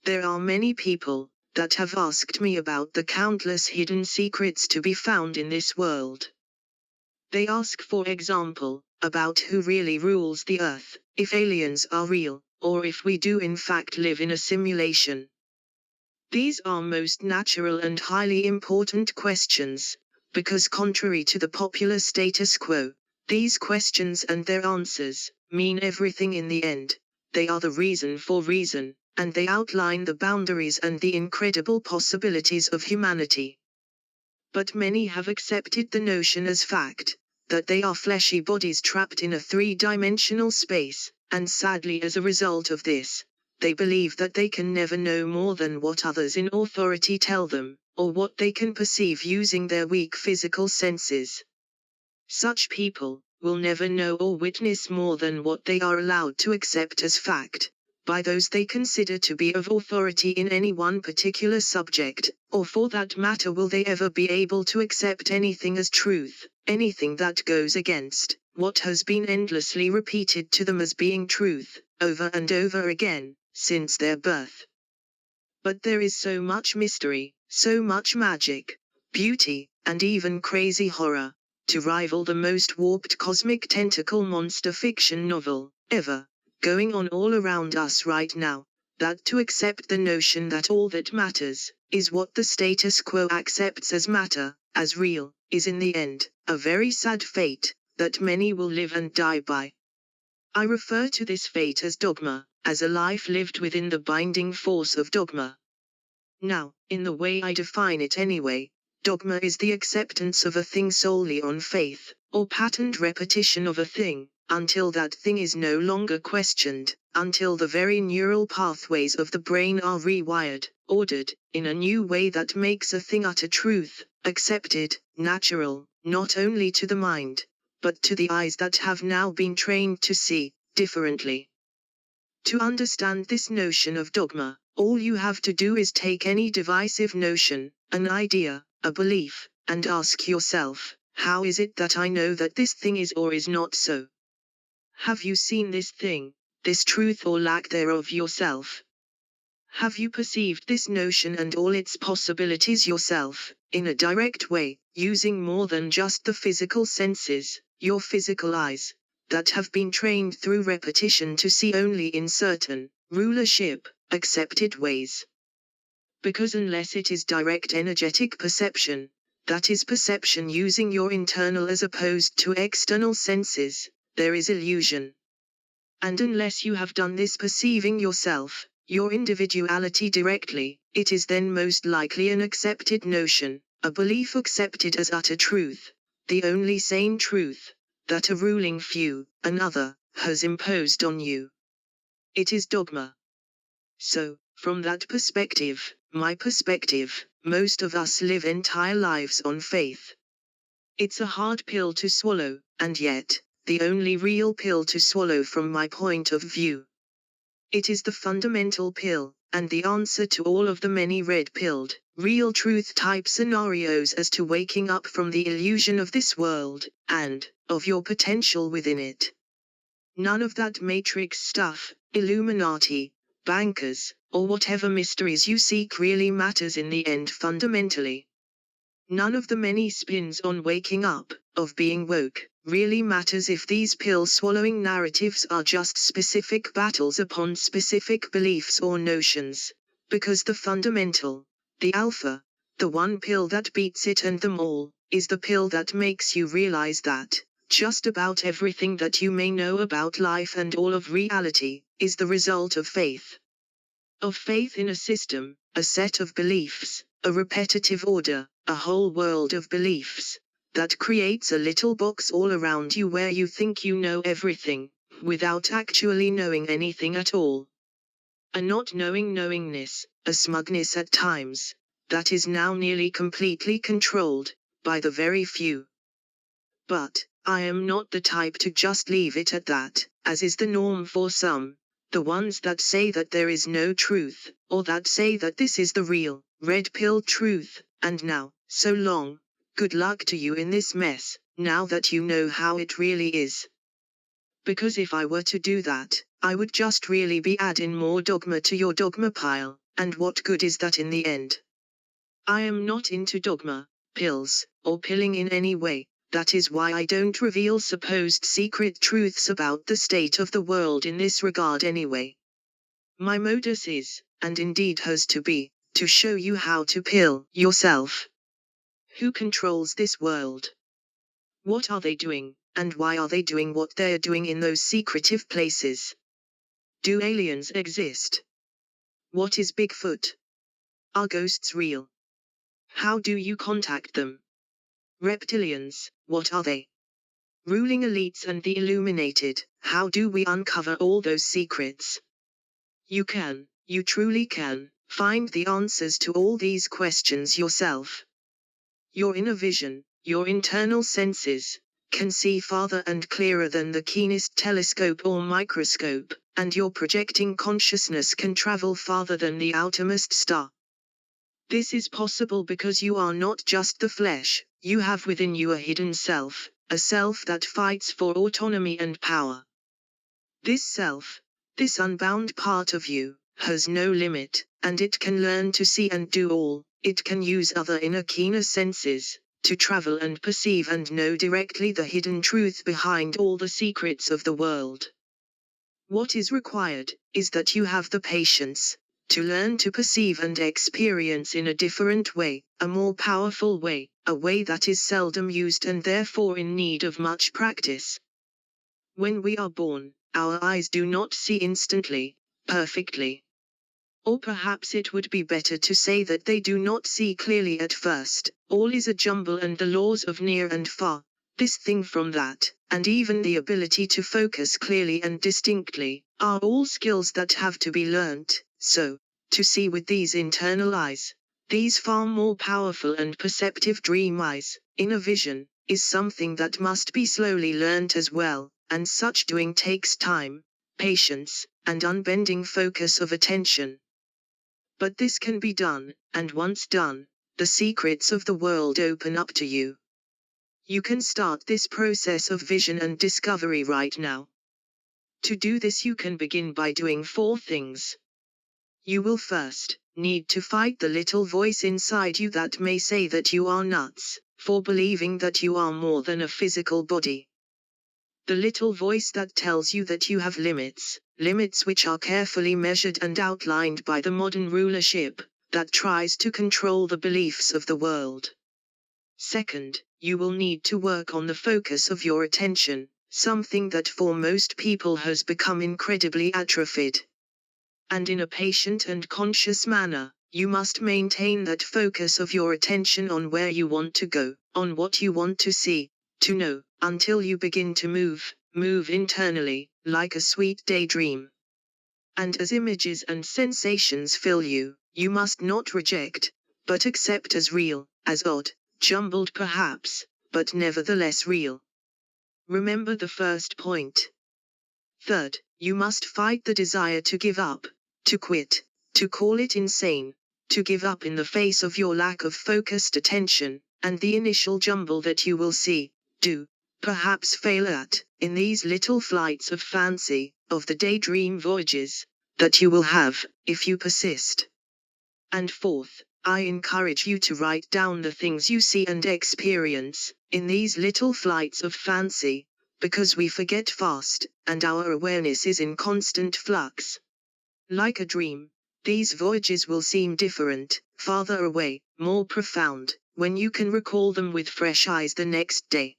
There are many people that have asked me about the countless hidden secrets to be found in this world. They ask, for example, about who really rules the earth, if aliens are real, or if we do in fact live in a simulation. These are most natural and highly important questions, because contrary to the popular status quo, these questions and their answers mean everything in the end. They are the reason for reason, and they outline the boundaries and the incredible possibilities of humanity. But many have accepted the notion as fact, that they are fleshy bodies trapped in a three-dimensional space, and sadly as a result of this, they believe that they can never know more than what others in authority tell them, or what they can perceive using their weak physical senses. Such people will never know or witness more than what they are allowed to accept as fact, by those they consider to be of authority in any one particular subject, or for that matter will they ever be able to accept anything as truth, anything that goes against what has been endlessly repeated to them as being truth, over and over again, since their birth. But there is so much mystery, so much magic, beauty, and even crazy horror, to rival the most warped cosmic tentacle monster fiction novel ever, going on all around us right now, that to accept the notion that all that matters is what the status quo accepts as matter, as real, is in the end a very sad fate that many will live and die by. I refer to this fate as dogma, as a life lived within the binding force of dogma. Now, in the way I define it anyway, dogma is the acceptance of a thing solely on faith, or patterned repetition of a thing, until that thing is no longer questioned, until the very neural pathways of the brain are rewired, ordered, in a new way that makes a thing utter truth, accepted, natural, not only to the mind, but to the eyes that have now been trained to see differently. To understand this notion of dogma, all you have to do is take any divisive notion, an idea, a belief, and ask yourself, how is it that I know that this thing is or is not so? Have you seen this thing, this truth or lack thereof yourself? Have you perceived this notion and all its possibilities yourself, in a direct way, using more than just the physical senses, your physical eyes, that have been trained through repetition to see only in certain, rulership, accepted ways? Because unless it is direct energetic perception, that is perception using your internal as opposed to external senses, there is illusion. And unless you have done this perceiving yourself, your individuality directly, it is then most likely an accepted notion, a belief accepted as utter truth, the only sane truth, that a ruling few, another, has imposed on you. It is dogma. So, from that perspective, my perspective, most of us live entire lives on faith. It's a hard pill to swallow, and yet, the only real pill to swallow from my point of view. It is the fundamental pill, and the answer to all of the many red-pilled, real truth type scenarios as to waking up from the illusion of this world, and of your potential within it. None of that matrix stuff, illuminati, bankers, or whatever mysteries you seek really matters in the end fundamentally. None of the many spins on waking up, of being woke, really matters if these pill-swallowing narratives are just specific battles upon specific beliefs or notions, because the fundamental, the alpha, the one pill that beats it and them all, is the pill that makes you realize that just about everything that you may know about life and all of reality, is the result of faith. Of faith in a system, a set of beliefs, a repetitive order, a whole world of beliefs, that creates a little box all around you where you think you know everything, without actually knowing anything at all. A not knowing knowingness, a smugness at times, that is now nearly completely controlled, by the very few. But, I am not the type to just leave it at that, as is the norm for some, the ones that say that there is no truth, or that say that this is the real, red-pill truth, and now, so long, good luck to you in this mess, now that you know how it really is. Because if I were to do that, I would just really be adding more dogma to your dogma pile, and what good is that in the end? I am not into dogma, pills, or pilling in any way. That is why I don't reveal supposed secret truths about the state of the world in this regard anyway. My modus is, and indeed has to be, to show you how to pill yourself. Who controls this world? What are they doing, and why are they doing what they're doing in those secretive places? Do aliens exist? What is Bigfoot? Are ghosts real? How do you contact them? Reptilians, what are they? Ruling elites and the illuminated, how do we uncover all those secrets? You truly can, find the answers to all these questions yourself. Your inner vision, your internal senses, can see farther and clearer than the keenest telescope or microscope, and your projecting consciousness can travel farther than the outermost star. This is possible because you are not just the flesh, you have within you a hidden self, a self that fights for autonomy and power. This self, this unbound part of you, has no limit, and it can learn to see and do all. It can use other inner keener senses, to travel and perceive and know directly the hidden truth behind all the secrets of the world. What is required, is that you have the patience, to learn to perceive and experience in a different way, a more powerful way, a way that is seldom used and therefore in need of much practice. When we are born, our eyes do not see instantly, perfectly. Or perhaps it would be better to say that they do not see clearly at first. All is a jumble, and the laws of near and far, this thing from that, and even the ability to focus clearly and distinctly, are all skills that have to be learnt. So, to see with these internal eyes, these far more powerful and perceptive dream eyes, inner vision, is something that must be slowly learnt as well, and such doing takes time, patience, and unbending focus of attention. But this can be done, and once done, the secrets of the world open up to you. You can start this process of vision and discovery right now. To do this, you can begin by doing 4 things. You will first need to fight the little voice inside you that may say that you are nuts, for believing that you are more than a physical body. The little voice that tells you that you have limits which are carefully measured and outlined by the modern rulership, that tries to control the beliefs of the world. Second, you will need to work on the focus of your attention, something that for most people has become incredibly atrophied. And in a patient and conscious manner, you must maintain that focus of your attention on where you want to go, on what you want to see, to know, until you begin to move internally, like a sweet daydream. And as images and sensations fill you, you must not reject, but accept as real, as odd, jumbled perhaps, but nevertheless real. Remember the first point. Third, you must fight the desire to give up, to quit, to call it insane, to give up in the face of your lack of focused attention, and the initial jumble that you will see, do, perhaps fail at, in these little flights of fancy, of the daydream voyages, that you will have, if you persist. And fourth, I encourage you to write down the things you see and experience, in these little flights of fancy, because we forget fast, and our awareness is in constant flux. Like a dream, these voyages will seem different, farther away, more profound, when you can recall them with fresh eyes the next day.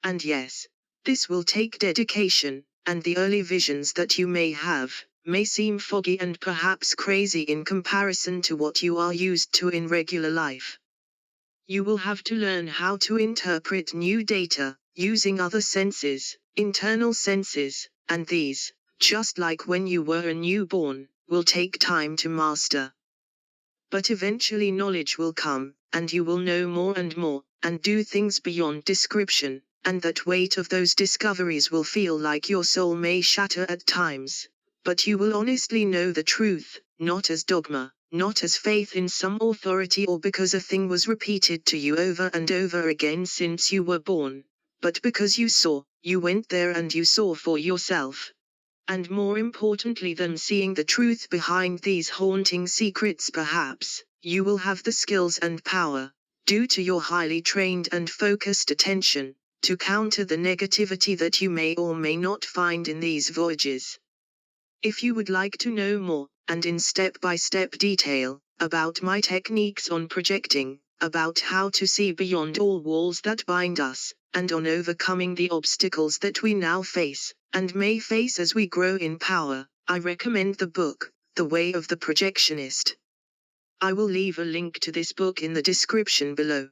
And yes, this will take dedication, and the early visions that you may have, may seem foggy and perhaps crazy in comparison to what you are used to in regular life. You will have to learn how to interpret new data, using other senses, internal senses, and these, just like when you were a newborn, will take time to master. But eventually knowledge will come, and you will know more, and do things beyond description, and that weight of those discoveries will feel like your soul may shatter at times. But you will honestly know the truth, not as dogma, not as faith in some authority or because a thing was repeated to you over and over again since you were born, but because you saw, you went there and you saw for yourself. And more importantly than seeing the truth behind these haunting secrets, perhaps, you will have the skills and power, due to your highly trained and focused attention, to counter the negativity that you may or may not find in these voyages. If you would like to know more, and in step-by-step detail, about my techniques on projecting, about how to see beyond all walls that bind us, and on overcoming the obstacles that we now face, and may face as we grow in power, I recommend the book, The Way of the Projectionist. I will leave a link to this book in the description below.